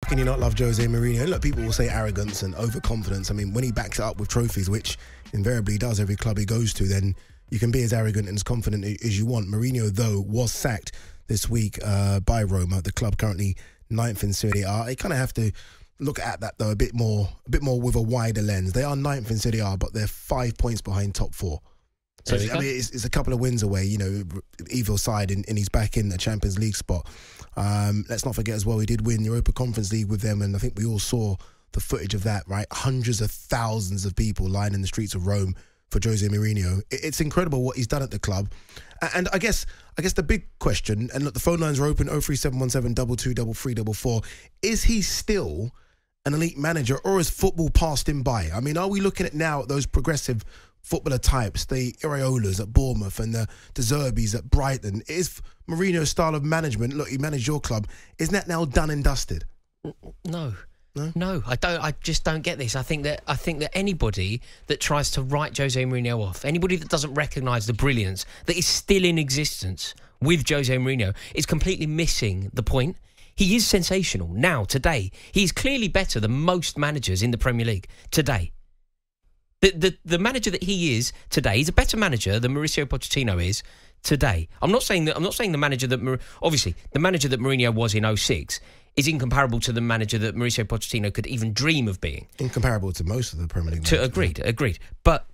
Can you not love José Mourinho? And look, people will say arrogance and overconfidence. I mean, when he backs it up with trophies, which invariably he does every club he goes to, then you can be as arrogant and as confident as you want. Mourinho, though, was sacked this week by Roma, the club currently 9th in Serie A. You kind of have to look at that, though, a bit more with a wider lens. They are 9th in Serie A, but they're 5 points behind top 4. So, I mean, it's a couple of wins away, evil side, and he's back in the Champions League spot. Let's not forget as well, he did win the Europa Conference League with them, and I think we all saw the footage of that, right? Hundreds of thousands of people lining the streets of Rome for José Mourinho. It's incredible what he's done at the club. And I guess the big question, and look, the phone lines are open, 03717 223344. Is he still an elite manager, or has football passed him by? I mean, are we looking at now at those progressive footballer types, the Iraolas at Bournemouth and the De Zerbis at Brighton? Is Mourinho's style of management, look, he managed your club, isn't that now done and dusted? No, I don't. I just don't get this. I think that anybody that tries to write José Mourinho off, anybody that doesn't recognise the brilliance that is still in existence with José Mourinho, is completely missing the point. He is sensational now, today. He's clearly better than most managers in the Premier League today. The manager that he is today, he's a better manager than Mauricio Pochettino is today. I'm not saying the manager that obviously the manager that Mourinho was in 2006 is incomparable to the manager that Mauricio Pochettino could even dream of being. Incomparable to most of the Premier League managers. Agreed. But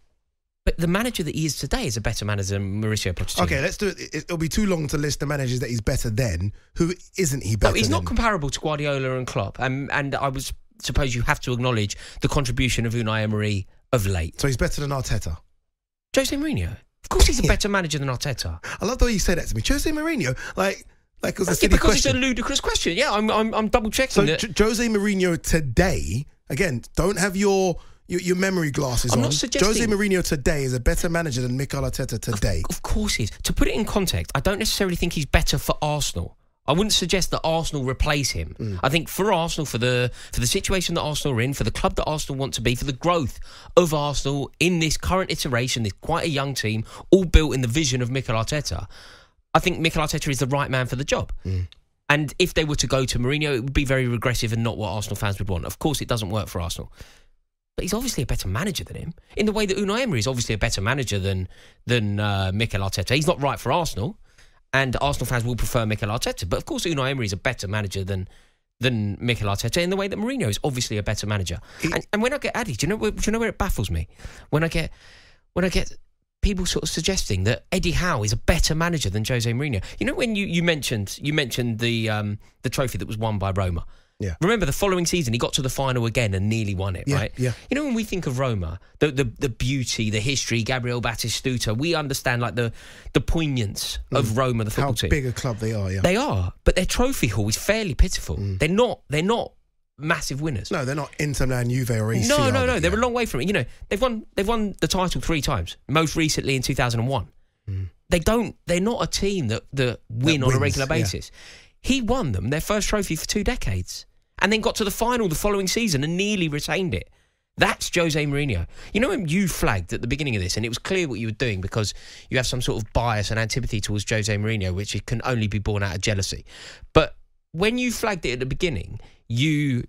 the manager that he is today is a better manager than Mauricio Pochettino. Okay, let's do it. It'll be too long to list the managers that he's better than. Who isn't he better than? No, he's not comparable to Guardiola and Klopp. And I suppose you have to acknowledge the contribution of Unai Emery of late. So he's better than Arteta? José Mourinho? Of course he's a better manager than Arteta. I love the way you say that to me. José Mourinho? Like it was a silly question. Because it's a ludicrous question. Yeah, I'm double-checking. So José Mourinho today, again, don't have your memory glasses on. I'm not suggesting José Mourinho today is a better manager than Mikel Arteta today. Of course he is. To put it in context, I don't necessarily think he's better for Arsenal. I wouldn't suggest that Arsenal replace him. I think for Arsenal, for the situation that Arsenal are in, for the club that Arsenal want to be, for the growth of Arsenal in this current iteration, this quite a young team, all built in the vision of Mikel Arteta, I think Mikel Arteta is the right man for the job. And if they were to go to Mourinho, it would be very regressive and not what Arsenal fans would want. Of course, it doesn't work for Arsenal. But he's obviously a better manager than him, in the way that Unai Emery is obviously a better manager than Mikel Arteta. He's not right for Arsenal, and Arsenal fans will prefer Mikel Arteta. But of course, Unai Emery is a better manager than Mikel Arteta, in the way that Mourinho is obviously a better manager. And when I get Addy, do you know where it baffles me? When I get people sort of suggesting that Eddie Howe is a better manager than José Mourinho. You know, when you mentioned the trophy that was won by Roma. Yeah. Remember, the following season, he got to the final again and nearly won it, right? Yeah. You know, when we think of Roma, the beauty, the history, Gabriel Batistuta, we understand like the poignance of Roma, the football team. How big a club they are, yeah. They are, but their trophy haul is fairly pitiful. They're not massive winners. No, they're not Inter Milan, Juve or AC. No. They're a long way from it. You know, they've won the title 3 times, most recently in 2001. They're not a team that win on a regular basis. Yeah. He won them their first trophy for 2 decades and then got to the final the following season and nearly retained it. That's José Mourinho. You know, when you flagged at the beginning of this, and it was clear what you were doing because you have some sort of bias and antipathy towards José Mourinho, which it can only be born out of jealousy. But when you flagged it at the beginning, you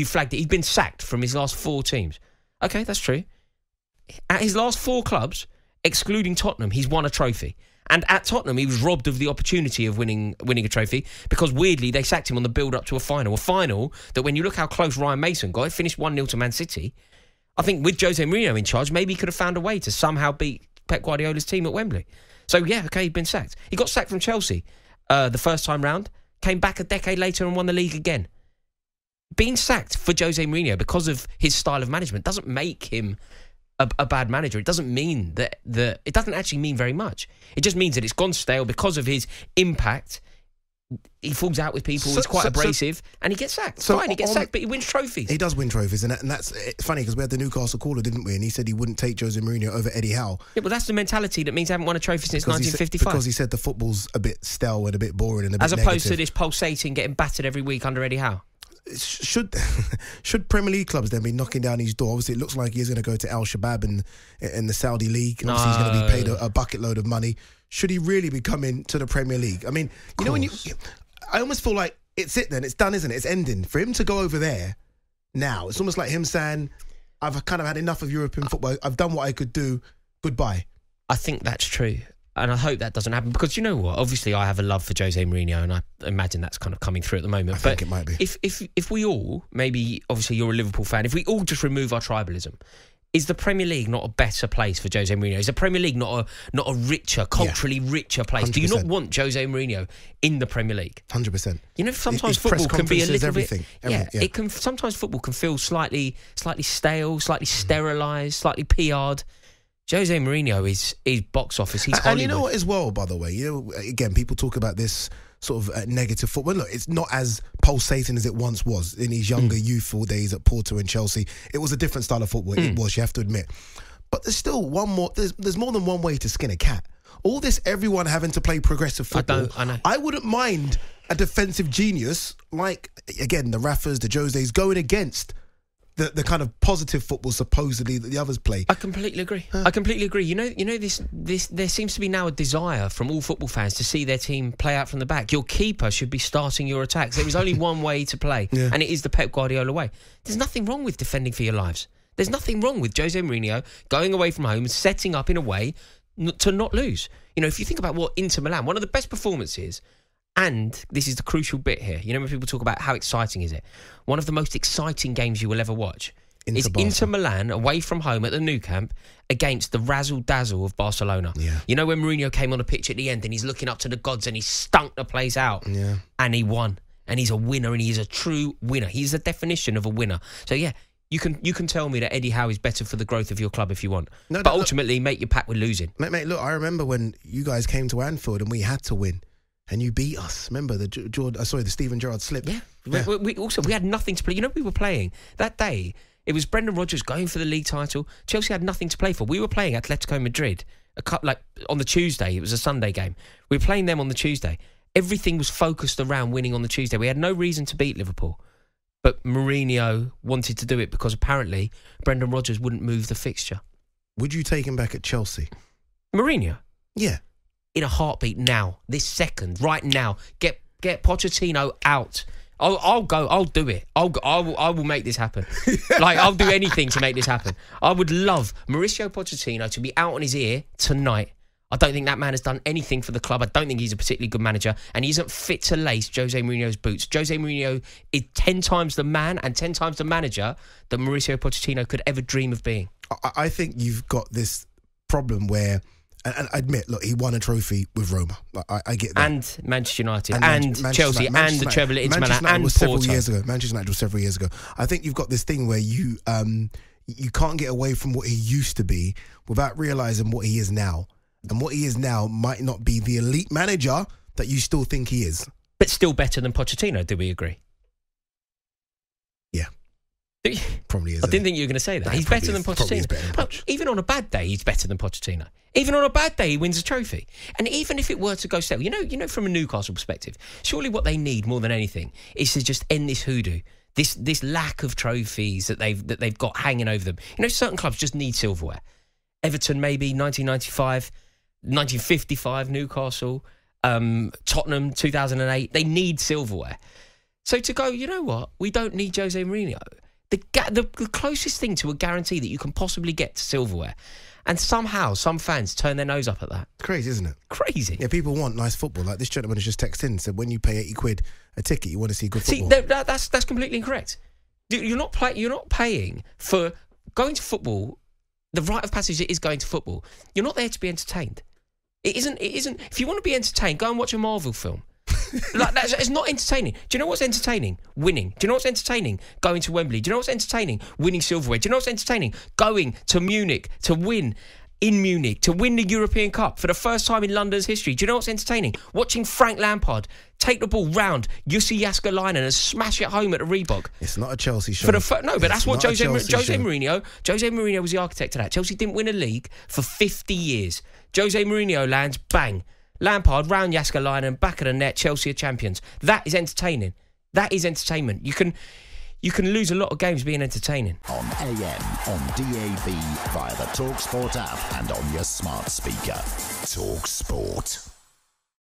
flagged it. He'd been sacked from his last 4 teams. Okay, that's true. At his last 4 clubs, excluding Tottenham, he's won a trophy. And at Tottenham, he was robbed of the opportunity of winning a trophy because, weirdly, they sacked him on the build-up to a final. A final that, when you look how close Ryan Mason got, it finished 1-0 to Man City. I think with José Mourinho in charge, maybe he could have found a way to somehow beat Pep Guardiola's team at Wembley. So, yeah, okay, he'd been sacked. He got sacked from Chelsea the first time round, came back a decade later and won the league again. Being sacked for José Mourinho because of his style of management doesn't make him a bad manager. It doesn't mean that it doesn't actually mean very much. It just means that it's gone stale because of his impact. He falls out with people. He's quite abrasive, and he gets sacked. Fine, he gets sacked, but he wins trophies. He does win trophies, and that's it's funny because we had the Newcastle caller, didn't we? And he said he wouldn't take José Mourinho over Eddie Howe. Yeah, but that's the mentality that means they haven't won a trophy since 1955. Because he said the football's a bit stale and a bit boring and a bit negative. As opposed to this pulsating, getting battered every week under Eddie Howe. Should Premier League clubs then be knocking down his door? Obviously, it looks like he's going to go to Al Shabab in the Saudi League. And obviously, he's going to be paid a bucket load of money. Should he really be coming to the Premier League? I mean, you know, I almost feel like it's it then. It's done, isn't it? It's ending. For him to go over there now, it's almost like him saying, I've kind of had enough of European football. I've done what I could do. Goodbye. I think that's true. And I hope that doesn't happen because you know what? Obviously, I have a love for Jose Mourinho, and I imagine that's kind of coming through at the moment. I think it might be. If we all, maybe obviously you're a Liverpool fan, if we all just remove our tribalism, is the Premier League not a better place for Jose Mourinho? Is the Premier League not a richer, culturally richer place? 100%. Do you not want Jose Mourinho in the Premier League? 100%. You know, sometimes football can be a little bit. It can. Sometimes football can feel slightly stale, slightly sterilised, slightly PR'd. Jose Mourinho is box office. He's Hollywood. And you know what as well, by the way, again, people talk about this sort of negative football. Look, it's not as pulsating as it once was in his younger youthful days at Porto and Chelsea. It was a different style of football. It was, you have to admit. But there's still one more. There's more than one way to skin a cat. All this, everyone having to play progressive football. I know. I wouldn't mind a defensive genius like, again, the Rafas, the Joses, going against the kind of positive football supposedly that the others play. I completely agree. I completely agree. You know this there seems to be now a desire from all football fans to see their team play out from the back. Your keeper should be starting your attacks. There is only one way to play, and it is the Pep Guardiola way. There's nothing wrong with defending for your lives. There's nothing wrong with Jose Mourinho going away from home and setting up in a way to not lose. You know, if you think about what Inter Milan, one of the best performances. And this is the crucial bit here. You know, when people talk about how exciting is it, one of the most exciting games you will ever watch is Inter Milan away from home at the Nou Camp against the razzle-dazzle of Barcelona. Yeah. You know when Mourinho came on the pitch at the end and he's looking up to the gods and he stunk the place out. Yeah. And he won. And he's a winner and he's a true winner. He's the definition of a winner. So, yeah, you can tell me that Eddie Howe is better for the growth of your club if you want. But ultimately, make your pact with losing. Mate, look, I remember when you guys came to Anfield and we had to win. And you beat us. Remember the Steven Gerrard slip? Yeah. We had nothing to play. You know, we were playing that day. It was Brendan Rodgers going for the league title. Chelsea had nothing to play for. We were playing Atletico Madrid on the Tuesday. It was a Sunday game. We were playing them on the Tuesday. Everything was focused around winning on the Tuesday. We had no reason to beat Liverpool. But Mourinho wanted to do it because apparently Brendan Rodgers wouldn't move the fixture. Would you take him back at Chelsea? Mourinho? Yeah. In a heartbeat now, this second, right now. Get Pochettino out. I'll go. I'll do it. I will make this happen. I'll do anything to make this happen. I would love Mauricio Pochettino to be out on his ear tonight. I don't think that man has done anything for the club. I don't think he's a particularly good manager, and he isn't fit to lace Jose Mourinho's boots. Jose Mourinho is 10 times the man and 10 times the manager that Mauricio Pochettino could ever dream of being. I think you've got this problem where. And I admit, look, he won a trophy with Roma. I get that. And Manchester United, and Chelsea, and the treble at Inter Milan, and was Porto. Several years ago. Manchester United was several years ago. I think you've got this thing where you can't get away from what he used to be without realising what he is now. And what he is now might not be the elite manager that you still think he is. But still better than Pochettino, do we agree? Yeah. Probably is. I didn't think you were going to say that. He's better than Pochettino. Even on a bad day, he's better than Pochettino. Even on a bad day, he wins a trophy. And even if it were to go stale, you know, from a Newcastle perspective, surely what they need more than anything is to just end this hoodoo, this lack of trophies that they've got hanging over them. You know, certain clubs just need silverware. Everton, maybe 1995, 1955, Newcastle, Tottenham, 2008. They need silverware. So to go, you know what? We don't need Jose Mourinho. The closest thing to a guarantee that you can possibly get to silverware. And somehow, some fans turn their nose up at that. It's crazy, isn't it? Crazy. Yeah, people want nice football. Like this gentleman has just texted in and said, when you pay £80 a ticket, you want to see good football. See, that's completely incorrect. You're not paying for going to football. The rite of passage is going to football. You're not there to be entertained. It isn't. If you want to be entertained, go and watch a Marvel film. It's not entertaining. Do you know what's entertaining? Winning. Do you know what's entertaining? Going to Wembley. Do you know what's entertaining? Winning silverware. Do you know what's entertaining? Going to Munich to win in Munich, to win the European Cup for the first time in London's history. Do you know what's entertaining? Watching Frank Lampard take the ball round Jussi Jääskeläinen and smash it home at the Reebok. It's not a Chelsea show. But that's what Jose Mourinho was the architect of that. Chelsea didn't win a league for 50 years. Jose Mourinho lands, bang. Lampard, round Jääskeläinen, back of the net, Chelsea are champions. That is entertaining. That is entertainment. You can lose a lot of games being entertaining. On AM, on DAB, via the talkSPORT app and on your smart speaker. talkSPORT.